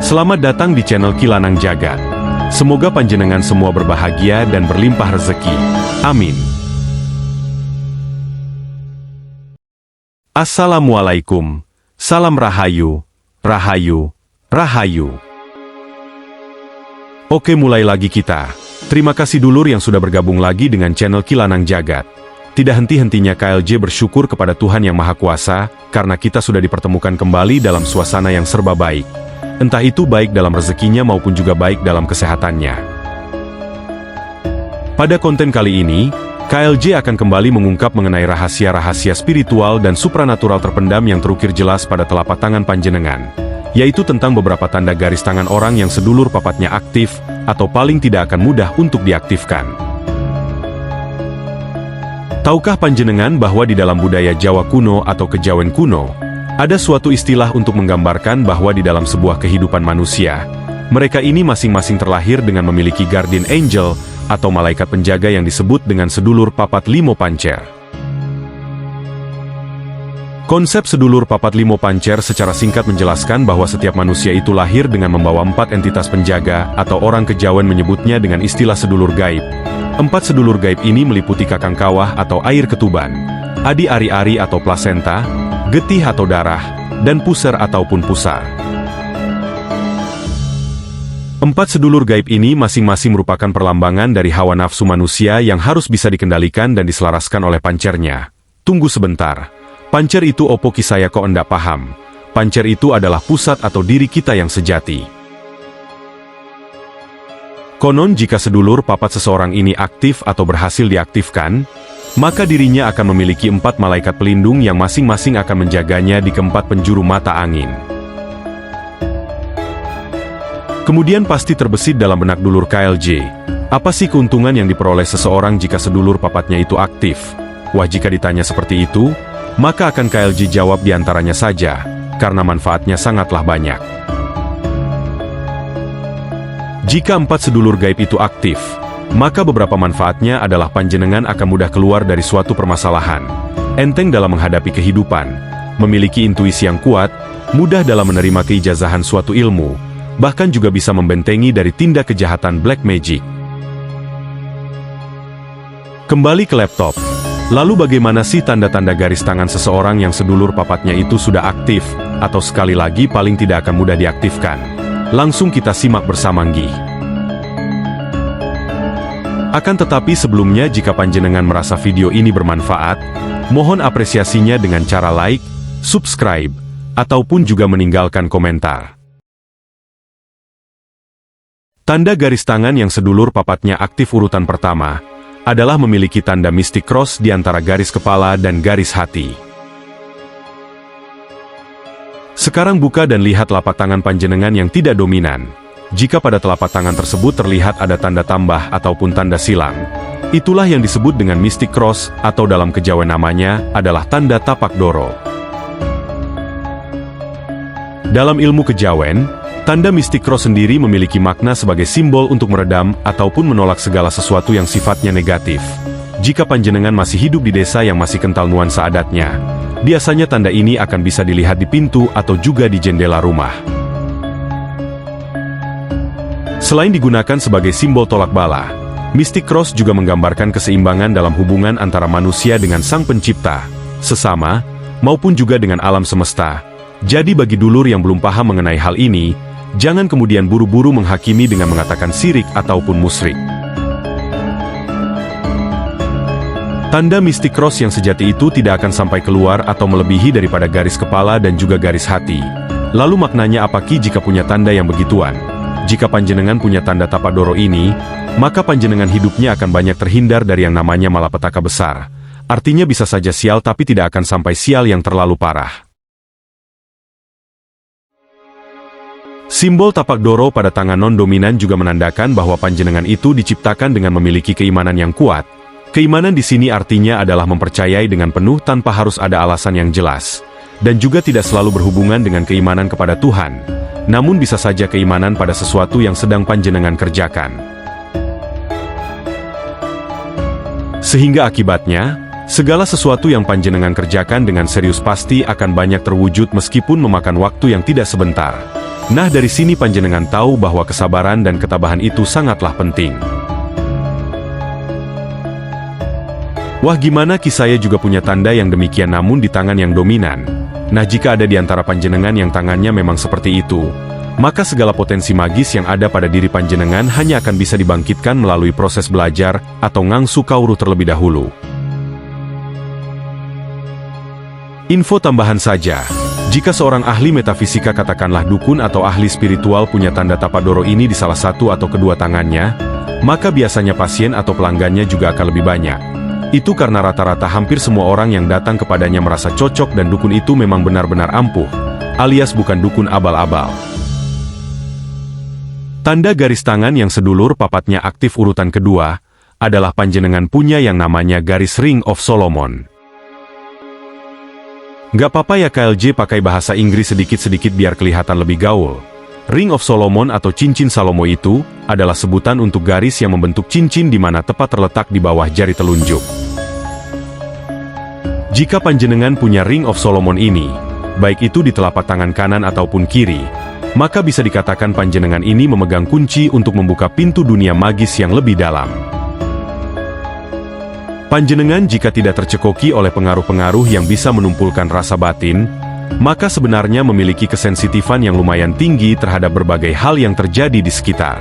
Selamat datang di channel Kilanang Jagat. Semoga panjenengan semua berbahagia dan berlimpah rezeki. Amin. Assalamualaikum. Salam Rahayu, Rahayu, Rahayu. Oke, mulai lagi kita. Terima kasih dulur yang sudah bergabung lagi dengan channel Kilanang Jagat. Tidak henti-hentinya KLJ bersyukur kepada Tuhan Yang Maha Kuasa, karena kita sudah dipertemukan kembali dalam suasana yang serba baik. Entah itu baik dalam rezekinya maupun juga baik dalam kesehatannya. Pada konten kali ini, KLJ akan kembali mengungkap mengenai rahasia-rahasia spiritual dan supranatural terpendam yang terukir jelas pada telapak tangan panjenengan, yaitu tentang beberapa tanda garis tangan orang yang sedulur papatnya aktif, atau paling tidak akan mudah untuk diaktifkan. Tahukah panjenengan bahwa di dalam budaya Jawa kuno atau kejawen kuno, ada suatu istilah untuk menggambarkan bahwa di dalam sebuah kehidupan manusia, mereka ini masing-masing terlahir dengan memiliki guardian angel, atau malaikat penjaga yang disebut dengan sedulur papat limo pancer. Konsep sedulur papat limo pancer secara singkat menjelaskan bahwa setiap manusia itu lahir dengan membawa 4 entitas penjaga, atau orang kejawen menyebutnya dengan istilah sedulur gaib. 4 sedulur gaib ini meliputi kakang kawah atau air ketuban, adi ari-ari atau plasenta, getih atau darah, dan puser ataupun pusar. 4 sedulur gaib ini masing-masing merupakan perlambangan dari hawa nafsu manusia yang harus bisa dikendalikan dan diselaraskan oleh pancernya. Tunggu sebentar. Pancer itu opo kisaya kok enggak paham. Pancer itu adalah pusat atau diri kita yang sejati. Konon jika sedulur papat seseorang ini aktif atau berhasil diaktifkan, maka dirinya akan memiliki 4 malaikat pelindung yang masing-masing akan menjaganya di keempat penjuru mata angin. Kemudian pasti terbesit dalam benak dulur KLJ, apa sih keuntungan yang diperoleh seseorang jika sedulur papatnya itu aktif? Wah, jika ditanya seperti itu, maka akan KLJ jawab diantaranya saja, karena manfaatnya sangatlah banyak. Jika 4 sedulur gaib itu aktif, maka beberapa manfaatnya adalah panjenengan akan mudah keluar dari suatu permasalahan, enteng dalam menghadapi kehidupan, memiliki intuisi yang kuat, mudah dalam menerima keijazahan suatu ilmu, bahkan juga bisa membentengi dari tindak kejahatan black magic. Kembali ke laptop. Lalu bagaimana sih tanda-tanda garis tangan seseorang yang sedulur papatnya itu sudah aktif, atau sekali lagi paling tidak akan mudah diaktifkan? Langsung kita simak bersama nggih. Akan tetapi sebelumnya jika panjenengan merasa video ini bermanfaat, mohon apresiasinya dengan cara like, subscribe, ataupun juga meninggalkan komentar. Tanda garis tangan yang sedulur papatnya aktif urutan pertama, adalah memiliki tanda mistik cross di antara garis kepala dan garis hati. Sekarang buka dan lihat telapak tangan panjenengan yang tidak dominan. Jika pada telapak tangan tersebut terlihat ada tanda tambah ataupun tanda silang, itulah yang disebut dengan mystic cross, atau dalam kejawen namanya adalah tanda tapak doro. Dalam ilmu kejawen, tanda mystic cross sendiri memiliki makna sebagai simbol untuk meredam ataupun menolak segala sesuatu yang sifatnya negatif. Jika panjenengan masih hidup di desa yang masih kental nuansa adatnya, biasanya tanda ini akan bisa dilihat di pintu atau juga di jendela rumah. Selain digunakan sebagai simbol tolak bala, Mystic Cross juga menggambarkan keseimbangan dalam hubungan antara manusia dengan Sang Pencipta, sesama, maupun juga dengan alam semesta. Jadi bagi dulur yang belum paham mengenai hal ini, jangan kemudian buru-buru menghakimi dengan mengatakan syirik ataupun musyrik. Tanda Mystic Cross yang sejati itu tidak akan sampai keluar atau melebihi daripada garis kepala dan juga garis hati. Lalu maknanya apa ki jika punya tanda yang begituan? Jika panjenengan punya tanda tapadoro ini, maka panjenengan hidupnya akan banyak terhindar dari yang namanya malapetaka besar. Artinya bisa saja sial tapi tidak akan sampai sial yang terlalu parah. Simbol tapak doro pada tangan non-dominan juga menandakan bahwa panjenengan itu diciptakan dengan memiliki keimanan yang kuat. Keimanan di sini artinya adalah mempercayai dengan penuh tanpa harus ada alasan yang jelas. Dan juga tidak selalu berhubungan dengan keimanan kepada Tuhan, namun bisa saja keimanan pada sesuatu yang sedang panjenengan kerjakan. Sehingga akibatnya, segala sesuatu yang panjenengan kerjakan dengan serius pasti akan banyak terwujud meskipun memakan waktu yang tidak sebentar. Nah, dari sini panjenengan tahu bahwa kesabaran dan ketabahan itu sangatlah penting. Wah, gimana saya juga punya tanda yang demikian namun di tangan yang dominan. Nah, jika ada di antara panjenengan yang tangannya memang seperti itu, maka segala potensi magis yang ada pada diri panjenengan hanya akan bisa dibangkitkan melalui proses belajar atau ngangsu kauru terlebih dahulu. Info tambahan saja. Jika seorang ahli metafisika katakanlah dukun atau ahli spiritual punya tanda tapadoro ini di salah satu atau kedua tangannya, maka biasanya pasien atau pelanggannya juga akan lebih banyak. Itu karena rata-rata hampir semua orang yang datang kepadanya merasa cocok dan dukun itu memang benar-benar ampuh, alias bukan dukun abal-abal. Tanda garis tangan yang sedulur papatnya aktif urutan kedua, adalah panjenengan punya yang namanya garis Ring of Solomon. Gak apa-apa ya KLJ pakai bahasa Inggris sedikit-sedikit biar kelihatan lebih gaul. Ring of Solomon atau cincin Salomo itu adalah sebutan untuk garis yang membentuk cincin di mana tepat terletak di bawah jari telunjuk. Jika panjenengan punya Ring of Solomon ini, baik itu di telapak tangan kanan ataupun kiri, maka bisa dikatakan panjenengan ini memegang kunci untuk membuka pintu dunia magis yang lebih dalam. Panjenengan jika tidak tercekoki oleh pengaruh-pengaruh yang bisa menumpulkan rasa batin, maka sebenarnya memiliki kesensitifan yang lumayan tinggi terhadap berbagai hal yang terjadi di sekitar.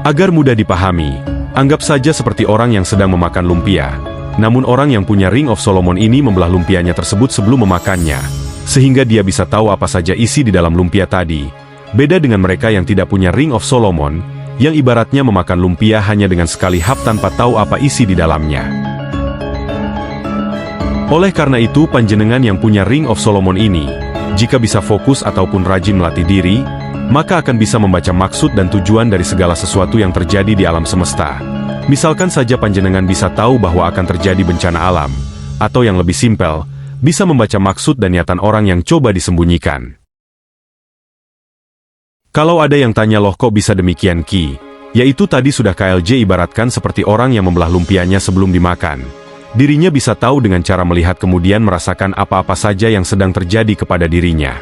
Agar mudah dipahami, anggap saja seperti orang yang sedang memakan lumpia. Namun orang yang punya Ring of Solomon ini membelah lumpianya tersebut sebelum memakannya, sehingga dia bisa tahu apa saja isi di dalam lumpia tadi. Beda dengan mereka yang tidak punya Ring of Solomon, yang ibaratnya memakan lumpia hanya dengan sekali hap tanpa tahu apa isi di dalamnya. Oleh karena itu panjenengan yang punya Ring of Solomon ini, jika bisa fokus ataupun rajin melatih diri, maka akan bisa membaca maksud dan tujuan dari segala sesuatu yang terjadi di alam semesta. Misalkan saja panjenengan bisa tahu bahwa akan terjadi bencana alam, atau yang lebih simpel, bisa membaca maksud dan niatan orang yang coba disembunyikan. Kalau ada yang tanya loh kok bisa demikian Ki, yaitu tadi sudah KLJ ibaratkan seperti orang yang membelah lumpianya sebelum dimakan. Dirinya bisa tahu dengan cara melihat kemudian merasakan apa-apa saja yang sedang terjadi kepada dirinya.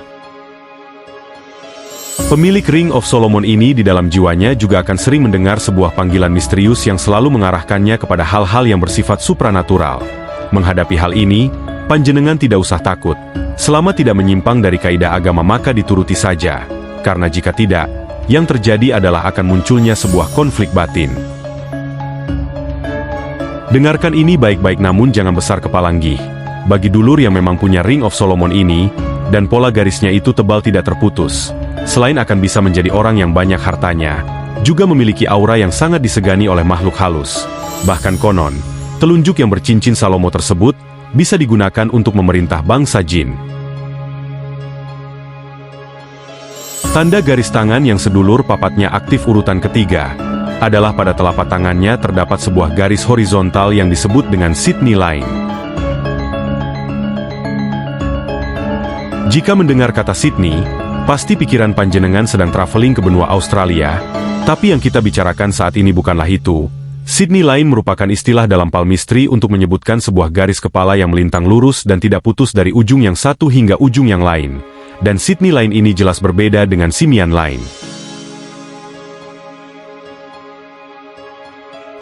Pemilik Ring of Solomon ini di dalam jiwanya juga akan sering mendengar sebuah panggilan misterius yang selalu mengarahkannya kepada hal-hal yang bersifat supranatural. Menghadapi hal ini, panjenengan tidak usah takut. Selama tidak menyimpang dari kaidah agama maka dituruti saja. Karena jika tidak, yang terjadi adalah akan munculnya sebuah konflik batin. Dengarkan ini baik-baik namun jangan besar kepala nggih. Bagi dulur yang memang punya Ring of Solomon ini, dan pola garisnya itu tebal tidak terputus, selain akan bisa menjadi orang yang banyak hartanya, juga memiliki aura yang sangat disegani oleh makhluk halus. Bahkan konon, telunjuk yang bercincin Salomo tersebut, bisa digunakan untuk memerintah bangsa jin. Tanda garis tangan yang sedulur papatnya aktif urutan ketiga, adalah pada telapak tangannya terdapat sebuah garis horizontal yang disebut dengan Sydney Line. Jika mendengar kata Sydney, pasti pikiran panjenengan sedang traveling ke benua Australia, tapi yang kita bicarakan saat ini bukanlah itu. Sydney Line merupakan istilah dalam palmistry untuk menyebutkan sebuah garis kepala yang melintang lurus dan tidak putus dari ujung yang satu hingga ujung yang lain. Dan Sydney Line ini jelas berbeda dengan Simian Line.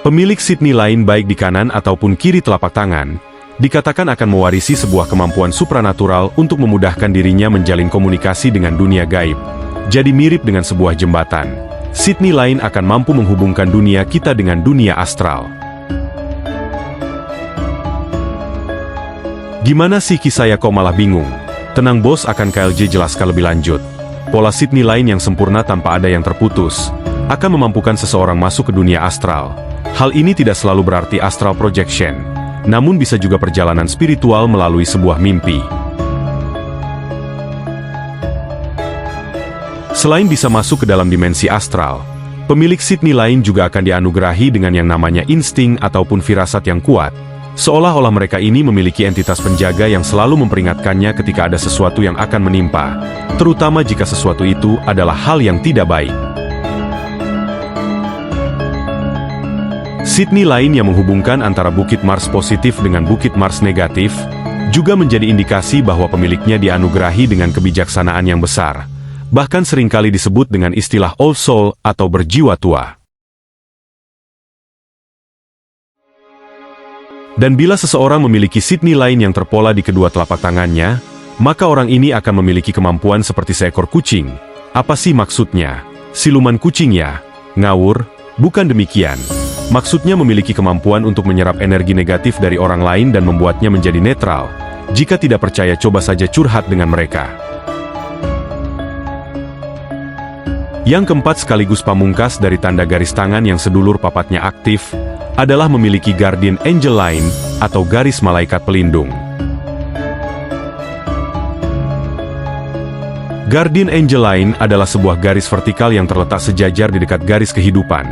Pemilik Sydney Line baik di kanan ataupun kiri telapak tangan, dikatakan akan mewarisi sebuah kemampuan supranatural untuk memudahkan dirinya menjalin komunikasi dengan dunia gaib. Jadi mirip dengan sebuah jembatan, Sydney Line akan mampu menghubungkan dunia kita dengan dunia astral. Gimana sih Ki saya kok malah bingung? Tenang bos, akan KLJ jelaskan lebih lanjut. Pola Sydney Line yang sempurna tanpa ada yang terputus, akan memampukan seseorang masuk ke dunia astral. Hal ini tidak selalu berarti astral projection, namun bisa juga perjalanan spiritual melalui sebuah mimpi. Selain bisa masuk ke dalam dimensi astral, pemilik Sydney Line juga akan dianugerahi dengan yang namanya insting ataupun firasat yang kuat. Seolah-olah mereka ini memiliki entitas penjaga yang selalu memperingatkannya ketika ada sesuatu yang akan menimpa, terutama jika sesuatu itu adalah hal yang tidak baik. Sydney Line yang menghubungkan antara bukit Mars positif dengan bukit Mars negatif, juga menjadi indikasi bahwa pemiliknya dianugerahi dengan kebijaksanaan yang besar, bahkan seringkali disebut dengan istilah old soul atau berjiwa tua. Dan bila seseorang memiliki Sydney lain yang terpola di kedua telapak tangannya, maka orang ini akan memiliki kemampuan seperti seekor kucing. Apa sih maksudnya? Siluman kucing ya? Ngawur? Bukan demikian. Maksudnya memiliki kemampuan untuk menyerap energi negatif dari orang lain dan membuatnya menjadi netral. Jika tidak percaya, coba saja curhat dengan mereka. Yang keempat sekaligus pamungkas dari tanda garis tangan yang sedulur papatnya aktif, adalah memiliki Guardian Angel Line, atau garis malaikat pelindung. Guardian Angel Line adalah sebuah garis vertikal yang terletak sejajar di dekat garis kehidupan.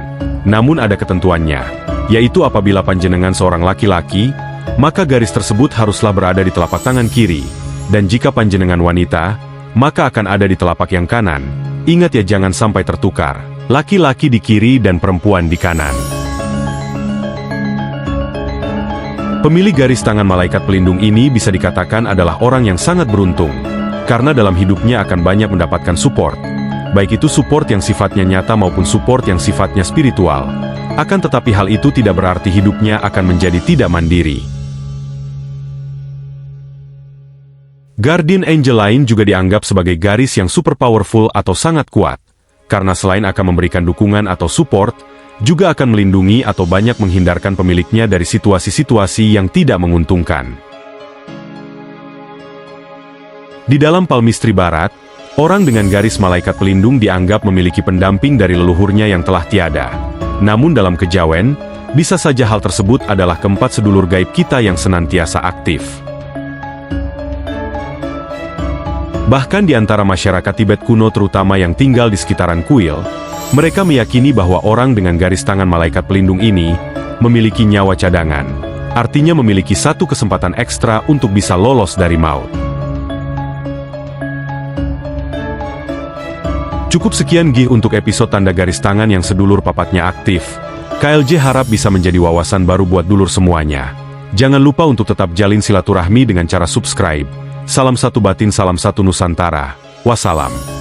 Namun ada ketentuannya, yaitu apabila panjenengan seorang laki-laki, maka garis tersebut haruslah berada di telapak tangan kiri, dan jika panjenengan wanita, maka akan ada di telapak yang kanan. Ingat ya, jangan sampai tertukar, laki-laki di kiri dan perempuan di kanan. Pemilik garis tangan malaikat pelindung ini bisa dikatakan adalah orang yang sangat beruntung, karena dalam hidupnya akan banyak mendapatkan support, baik itu support yang sifatnya nyata maupun support yang sifatnya spiritual. Akan tetapi hal itu tidak berarti hidupnya akan menjadi tidak mandiri. Guardian Angel Line juga dianggap sebagai garis yang super powerful atau sangat kuat, karena selain akan memberikan dukungan atau support, juga akan melindungi atau banyak menghindarkan pemiliknya dari situasi-situasi yang tidak menguntungkan. Di dalam palmistry barat, orang dengan garis malaikat pelindung dianggap memiliki pendamping dari leluhurnya yang telah tiada. Namun dalam kejawen, bisa saja hal tersebut adalah keempat sedulur gaib kita yang senantiasa aktif. Bahkan di antara masyarakat Tibet kuno terutama yang tinggal di sekitaran kuil, mereka meyakini bahwa orang dengan garis tangan malaikat pelindung ini memiliki nyawa cadangan, artinya memiliki satu kesempatan ekstra untuk bisa lolos dari maut. Cukup sekian gih untuk episode tanda garis tangan yang sedulur papatnya aktif. KLJ harap bisa menjadi wawasan baru buat dulur semuanya. Jangan lupa untuk tetap jalin silaturahmi dengan cara subscribe. Salam satu batin, salam satu Nusantara. Wassalam.